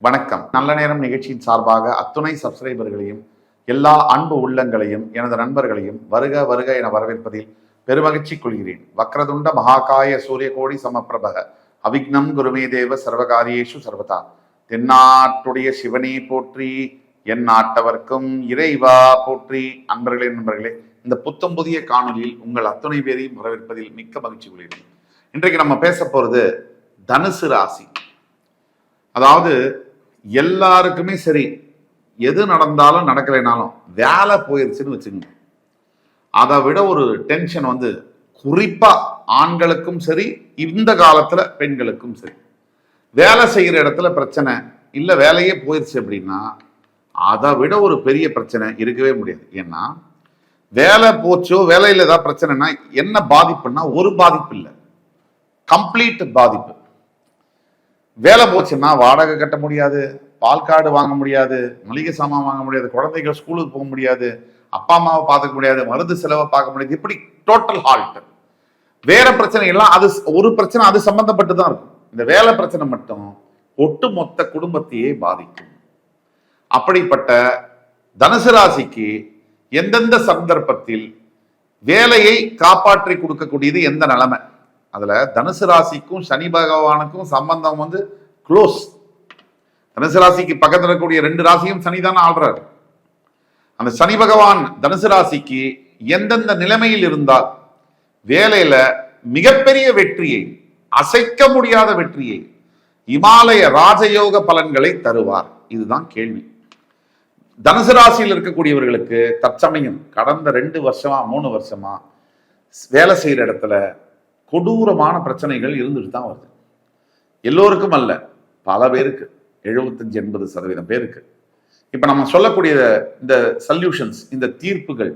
வணக்கம். நல்ல நேரம் நிகழ்ச்சியின் சார்பாக அத்துணை சப்ஸ்கிரைபர்களையும் எல்லா அன்பு உள்ளங்களையும் எனது நண்பர்களையும் வருக வருக என வரவேற்பதில் பெருமகிழ்ச்சி கொள்கிறேன். வக்ரதுண்ட மகாகாய சூரியகோடி சமப்பிரபக அவிக்னம் குருமே தேவ சர்வகாரியேஷு சர்வதா. தென்னாட்டுடைய சிவனே போற்றி, என் நாட்டவர்க்கும் இறைவா போற்றி. நண்பர்களே, இந்த புத்தம் புதிய காணொலியில் உங்கள் அத்துணை பேரையும் வரவேற்பதில் மிக்க மகிழ்ச்சி கொள்கிறேன். இன்றைக்கு நம்ம பேச போறது தனுசு ராசி. அதாவது எல்லாருக்குமே சரி, எது நடந்தாலும் நடக்கலைனாலும் வேலை போயிருச்சுன்னு வச்சுக்கோங்க, அதை விட ஒரு டென்ஷன் குறிப்பா ஆண்களுக்கும் சரி, இந்த காலத்துல பெண்களுக்கும் சரி, வேலை செய்யற இடத்துல பிரச்சனை இல்ல, வேலையே போயிருச்சு அப்படின்னா அதை விட ஒரு பெரிய பிரச்சனை இருக்கவே முடியாது. ஏன்னா வேலை போச்சோ, வேலையில் ஏதாவது பிரச்சனைனா என்ன பாதிப்புன்னா ஒரு பாதிப்பு இல்லை, கம்ப்ளீட் பாதிப்பு. வேலை போச்சுன்னா வாடகை கட்ட முடியாது, பால் கார்டு வாங்க முடியாது, மளிகை சாமான் வாங்க முடியாது, குழந்தைகள் ஸ்கூலுக்கு போக முடியாது, அப்பா அம்மாவை பார்த்துக்க முடியாது, மருந்து செலவை பார்க்க முடியாது. இப்படி டோட்டல் ஹால்ட். வேற பிரச்சனை எல்லாம் அது ஒரு பிரச்சனை அது சம்பந்தப்பட்டு தான் இருக்கும். இந்த வேலை பிரச்சனை மட்டும் ஒட்டுமொத்த குடும்பத்தையே பாதிக்கும். அப்படிப்பட்ட தனுசு ராசிக்கு எந்தெந்த சந்தர்ப்பத்தில் வேலையை காப்பாற்றி கொடுக்கக்கூடியது எந்த நிலைமை, அதுல தனுசு ராசிக்கும் சனி பகவானுக்கும் சம்பந்தம் க்ளோஸ். தனுசு ராசிக்கு பக்கத்தில் இருக்கக்கூடிய 2 ராசியும் சனிதான் ஆள்றாரு. அந்த சனி பகவான் தனுசு ராசிக்கு எந்தெந்த நிலைமையில் இருந்தால் வேலையில மிகப்பெரிய வெற்றியை, அசைக்க முடியாத வெற்றியை, இமாலய ராஜயோக பலன்களை தருவார். இதுதான் கேள்வி. தனுசு ராசியில் இருக்கக்கூடியவர்களுக்கு தற்சமயம் கடந்த 2 வருஷமா 3 வருஷமா வேலை செய்யற இடத்துல கொடூரமான பிரச்சனைகள் இருந்துட்டு தான் வருது. எல்லோருக்கும் அல்ல, பல பேருக்கு, 75-80% பேருக்கு. இப்ப நம்ம சொல்லக்கூடிய இந்த சொல்யூஷன்ஸ், இந்த தீர்ப்புகள்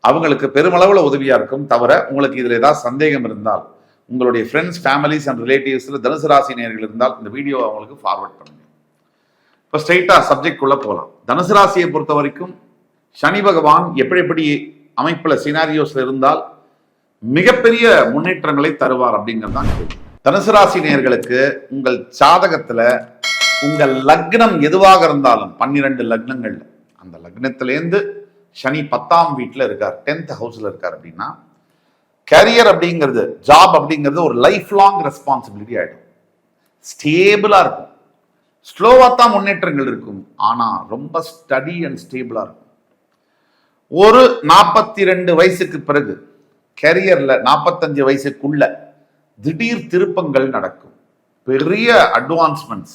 அவங்களுக்கு பெருமளவுல உதவியா இருக்கும். தவிர உங்களுக்கு இதுல ஏதாவது சந்தேகம் இருந்தால் உங்களுடைய ஃப்ரெண்ட்ஸ், ஃபேமிலிஸ் அண்ட் ரிலேட்டிவ்ஸ்ல தனுசு ராசி நேயர்கள் இருந்தால் இந்த வீடியோ அவங்களுக்கு ஃபார்வர்ட் பண்ணுங்க. இப்ப ஸ்ட்ரைட்டா சப்ஜெக்ட் குள்ள போகலாம். தனுசு ராசியை பொறுத்த வரைக்கும் சனி பகவான் எப்படி அமைப்புல சினாரியோஸ்ல இருந்தால் மிகப்பெரிய முன்னேற்றங்களை தருவார் அப்படிங்கிறதான் கேள்வி. தனுசு ராசி நேயர்களுக்கு உங்கள் ஜாதகத்துல உங்கள் லக்னம் எதுவாக இருந்தாலும் 12 லக்னங்கள், அந்த லக்னத்திலேருந்து சனி 10ஆம் வீட்டுல இருக்கார், 10th ஹவுஸ்ல இருக்கார் அப்படின்னா கரியர் அப்படிங்கிறது, ஜாப் அப்படிங்கிறது ஒரு லைஃப் லாங் ரெஸ்பான்சிபிலிட்டி ஆயிடும். ஸ்டேபிளா இருக்கும். ஸ்லோவா தான் முன்னேற்றங்கள் இருக்கும், ஆனா ரொம்ப ஸ்டடி அண்ட் ஸ்டேபிளா இருக்கும். ஒரு 42 வயசுக்கு பிறகு கேரியர்ல 45 வயசுக்குள்ள திடீர் திருப்பங்கள் நடக்கும். பெரிய அட்வான்ஸ்மெண்ட்ஸ்,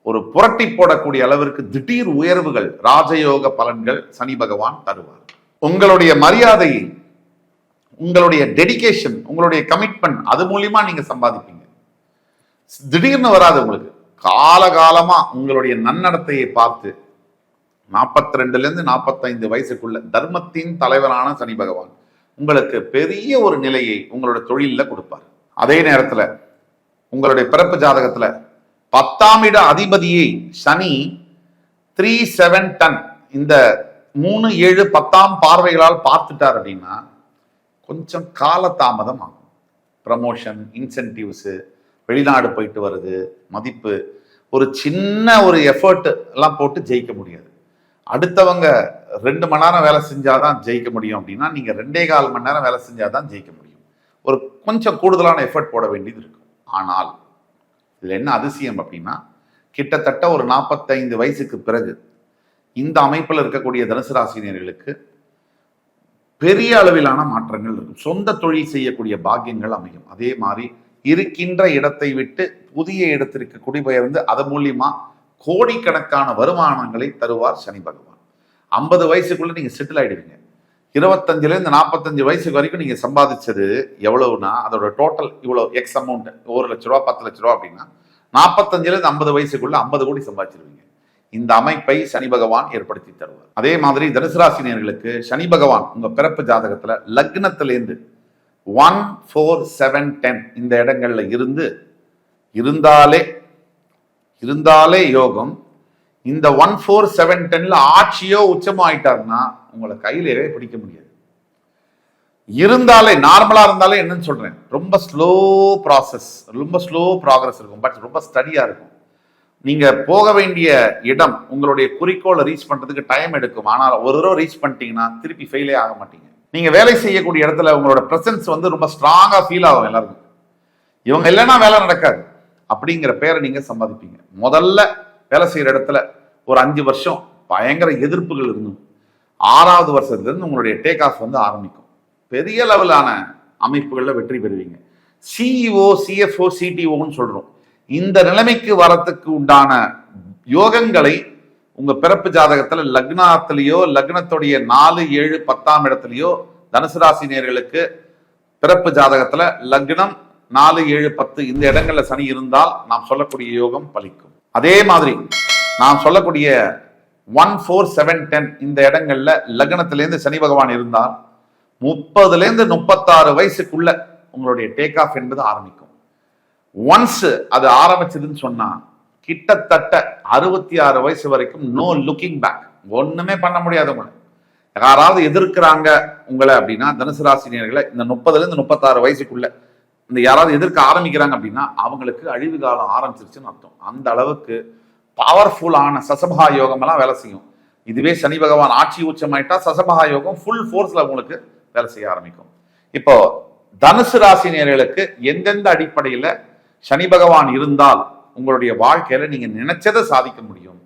ஒரு புரட்டி போடக்கூடிய அளவிற்கு திடீர் உயர்வுகள், ராஜயோக பலன்கள் சனி பகவான் தருவார். உங்களுடைய மரியாதையை, உங்களுடைய டெடிகேஷன், உங்களுடைய கமிட்மெண்ட், அது மூலியமா நீங்க சம்பாதிப்பீங்க. திடீர்னு வராது. உங்களுக்கு காலகாலமா உங்களுடைய நன்னடத்தையை பார்த்து 42ல இருந்து 45 வயசுக்குள்ள தர்மத்தின் தலைவரான சனி பகவான் உங்களுக்கு பெரிய ஒரு நிலையை உங்களோட தொழில கொடுப்பார். அதே நேரத்துல உங்களுடைய பிறப்பு ஜாதகத்துல 10ஆம் இட அதிபதியை சனி 3, 7, 10 இந்த 3, 7, 10ஆம் பார்வைகளால் பார்த்துட்டார் அப்படின்னா கொஞ்சம் காலதாமதம் ஆகும். ப்ரமோஷன், இன்சென்டிவ்ஸ், வெளிநாடு போயிட்டு வருது, மதிப்பு, ஒரு சின்ன ஒரு எஃபர்ட் எல்லாம் போட்டு ஜெயிக்க முடியாது. அடுத்தவங்க 2 மணி நேரம் வேலை செஞ்சாதான் ஜெயிக்க முடியும் அப்படின்னா நீங்க 2.25 மணி நேரம் வேலை செஞ்சாதான் ஜெயிக்க முடியும். ஒரு கொஞ்சம் கூடுதலான எஃபர்ட் போட வேண்டியது இருக்கும். ஆனால் இதுல என்ன அதிசயம் அப்படின்னா, கிட்டத்தட்ட ஒரு 45 வயசுக்கு பிறகு இந்த அமைப்புல இருக்கக்கூடிய தனுசு ராசினியர்களுக்கு பெரிய அளவிலான மாற்றங்கள் இருக்கும். சொந்த தொழில் செய்யக்கூடிய பாக்கியங்கள் அமையும். அதே மாதிரி இருக்கின்ற இடத்தை விட்டு புதிய இடத்திற்கு குடிபெயர்ந்து அதன் மூலியமா கோடிக்கணக்கான வருமானங்களை தருவார் சனி பகவான். 50 வயசுக்குள்ள நீங்க செட்டில் ஆயிடுவீங்க. 25ல இருந்து 45 வயசு வரைக்கும் நீங்க சம்பாதிச்சது எவ்வளவுனா அதோட டோட்டல் இவ்வளவு எக்ஸ் அமௌண்ட், 1 லட்ச ரூபா, 10 லட்ச ரூபா அப்படின்னா 45ல இருந்து 50 வயசுக்குள்ள 50 கோடி சம்பாதிச்சிருவீங்க. இந்த அமைப்பை சனி பகவான் ஏற்படுத்தி தருவார். அதே மாதிரி தனுசு ராசினியர்களுக்கு சனி பகவான் உங்க பிறப்பு ஜாதகத்துல லக்னத்திலேருந்து 1, 4, 7, 10 இந்த இடங்கள்ல இருந்தாலே யோகம். இந்த 1, 4, 7, 10ல ஆட்சியோ உச்சமோ ஆயிட்டாருன்னா உங்களை கையிலேயே பிடிக்க முடியாது. இருந்தாலே, நார்மலா இருந்தாலே என்னன்னு சொல்றேன், ரொம்ப ஸ்லோ ப்ராசஸ், ரொம்ப ஸ்லோ ப்ராக்ரஸ் இருக்கும், பட் ரொம்ப ஸ்டடியா இருக்கும். நீங்க போக வேண்டிய இடம், உங்களுடைய குறிக்கோளை ரீச் பண்றதுக்கு டைம் எடுக்கும். ஆனால் ஒரு தடவை ரீச் பண்ணிட்டீங்கன்னா திருப்பி ஃபெயிலே ஆக மாட்டீங்க. நீங்க வேலை செய்யக்கூடிய இடத்துல உங்களோட பிரசன்ஸ் வந்து ரொம்ப ஸ்ட்ராங்கா ஃபீல் ஆகும் எல்லாருக்கும். இவங்க இல்லைன்னா வேலை நடக்காது அப்படிங்கிற பேரை நீங்க சம்பாதிப்பீங்க. முதல்ல வேலை செய்யற இடத்துல ஒரு 5 வருஷம் பயங்கர எதிர்ப்புகள் இருந்தும் 6வது வருஷத்துலேருந்து உங்களுடைய டேக் ஆஃப் வந்து ஆரம்பிக்கும். பெரிய லெவலான அமைப்புகளில் வெற்றி பெறுவீங்க. சிஇஓ, சிஎஃப்ஓ, சிடிஓன்னு சொல்றோம். இந்த நிலைமைக்கு வரத்துக்கு உண்டான யோகங்களை உங்க பிறப்பு ஜாதகத்துல லக்னத்திலேயோ, லக்னத்துடைய 4, 7, 10ஆம் இடத்துலயோ தனுசு ராசி நேயர்களுக்கு பிறப்பு ஜாதகத்துல லக்னம் 4, 7, 10 இந்த இடங்கள்ல சனி இருந்தால் நாம் சொல்லக்கூடிய யோகம் பலிக்கும். அதே மாதிரி நாம் சொல்லக்கூடிய 1, 4, 7, 10 இந்த இடங்கள்ல லக்னத்திலேருந்து சனி பகவான் இருந்தால் 30லேருந்து 36 வயசுக்குள்ள உங்களுடைய டேக் ஆஃப் என்பது ஆரம்பிக்கும். ஒன்ஸ் அது ஆரம்பிச்சதுன்னு சொன்னா கிட்டத்தட்ட 66 வயசு வரைக்கும் நோ லுக்கிங் பேக், ஒண்ணுமே பண்ண முடியாது. உங்களை யாராவது எதிர்க்கிறாங்க உங்களை அப்படின்னா தனுசு ராசினியர்களை இந்த 30லேருந்து 36 வயசுக்குள்ள இந்த யாராவது எதிர்க்க ஆரம்பிக்கிறாங்க அப்படின்னா அவங்களுக்கு அழிவு காலம் ஆரம்பிச்சிருச்சுன்னு அர்த்தம். அந்த அளவுக்கு பவர்ஃபுல்லான சசபா யோகம் எல்லாம் வேலை செய்யும். இதுவே சனி பகவான் ஆட்சி உச்சமாயிட்டா சசபா யோகம் ஃபுல் ஃபோர்ஸ்ல உங்களுக்கு வேலை செய்ய ஆரம்பிக்கும். இப்போ தனுசு ராசினியர்களுக்கு எந்தெந்த அடிப்படையில சனி பகவான் இருந்தால் உங்களுடைய வாழ்க்கையில நீங்க நினைச்சதை சாதிக்க முடியும்,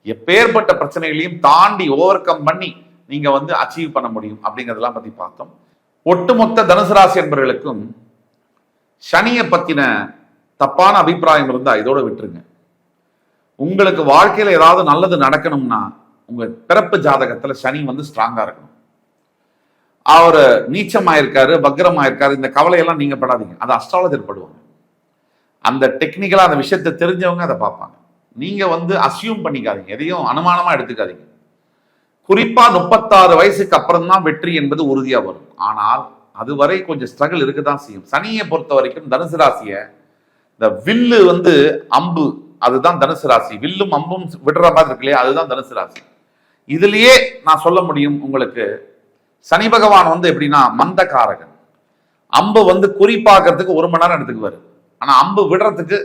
எப்பேற்பட்ட பிரச்சனைகளையும் தாண்டி ஓவர் கம் பண்ணி நீங்க வந்து அச்சீவ் பண்ண முடியும் அப்படிங்கிறதெல்லாம் பத்தி பார்த்தோம். ஒட்டுமொத்த தனுசு ராசி என்பவர்களுக்கும் சனியை பத்தின தப்பான அபிப்பிராயம் இருந்தா இதோட விட்டுருங்க. உங்களுக்கு வாழ்க்கையில ஏதாவது நல்லது நடக்கணும்னா உங்க பிறப்பு ஜாதகத்துல சனி வந்து ஸ்ட்ராங்கா இருக்கணும். அவரு நீச்சமாயிருக்காரு, வக்ரமாயிருக்காரு, இந்த கவலையெல்லாம் நீங்க படாதீங்க. அது அஸ்ட்ராலஜர் படுவாங்க. அந்த டெக்னிக்கலா அந்த விஷயத்தை தெரிஞ்சவங்க அதை பார்ப்பாங்க. நீங்க வந்து அசியூம் பண்ணிக்காதீங்க, எதையும் அனுமானமா எடுத்துக்காதீங்க. குறிப்பா 36 வயசுக்கு அப்புறம் தான் வெற்றி என்பது உறுதியா வரும். ஆனால் அதுவரை கொஞ்சம் ஸ்ட்ரகிள் இருக்குதான் செய்யும். சனியை பொறுத்த வரைக்கும் தனுசு ராசிய இந்த வில்லு வந்து அம்பு, அதுதான் தனுசு ராசி. வில்லும் அம்பும் விடுற மாதிரி இருக்கு இல்லையா, அதுதான் தனுசு ராசி. இதுலயே நான் சொல்ல முடியும் உங்களுக்கு, சனி பகவான் வந்து எப்படின்னா மந்தகாரகன். அம்பு வந்து குறிப்பாக்குறதுக்கு 1 மணி நேரம் எடுத்துக்குவாரு. ஆனா அம்பு விடுறதுக்கு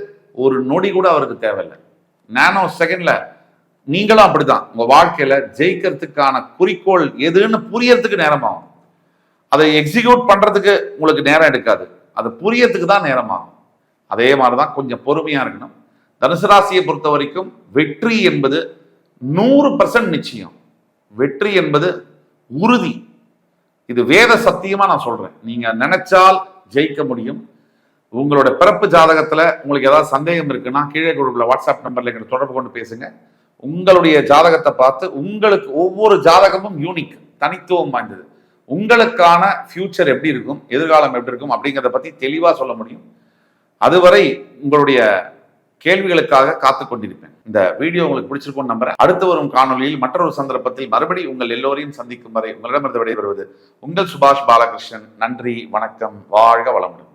ஒரு நொடி கூட அவருக்கு தேவையில்லை. நானோ செகண்ட்ல நீங்களும் அப்படிதான். உங்க வாழ்க்கையில ஜெயிக்கிறதுக்கான குறிக்கோள் எதுன்னு புரியறதுக்கு நேரமாகும். அதை எக்ஸிக்யூட் பண்றதுக்கு உங்களுக்கு நேரம் எடுக்காது, அது புரியறதுக்கு தான் நேரமாகும். அதே மாதிரிதான் கொஞ்சம் பொறுமையா இருக்கணும். தனுசு ராசியை பொறுத்த வரைக்கும் வெற்றி என்பது 100% நிச்சயம். வெற்றி என்பது உறுதி. இது வேத சத்தியமா நான் சொல்றேன். நீங்க நினைச்சால் ஜெயிக்க முடியும். உங்களோட பிறப்பு ஜாதகத்துல உங்களுக்கு ஏதாவது சந்தேகம் இருக்குன்னா கீழே கொடுக்குற வாட்ஸ்அப் நம்பர்ல எங்களை தொடர்பு கொண்டு பேசுங்க. உங்களுடைய ஜாதகத்தை பார்த்து உங்களுக்கு ஒவ்வொரு ஜாதகமும் யூனிக், தனித்துவம் வாய்ந்தது. உங்களுக்கான ஃபியூச்சர் எப்படி இருக்கும், எதிர்காலம் எப்படி இருக்கும் அப்படிங்கிறத பத்தி தெளிவா சொல்ல முடியும். அதுவரை உங்களுடைய கேள்விகளுக்காக காத்து கொண்டிருப்பேன். இந்த வீடியோ உங்களுக்கு பிடிச்சிருக்கும்னு நம்புறேன். அடுத்து வரும் காணொலியில் மற்றொரு சந்தர்ப்பத்தில் மறுபடியும் உங்கள் எல்லோரையும் சந்திக்கும் வரை உங்களிடமிருந்து விடைபெறுவது உங்கள் சுபாஷ் பாலகிருஷ்ணன். நன்றி, வணக்கம், வாழ்க வளமுடன்.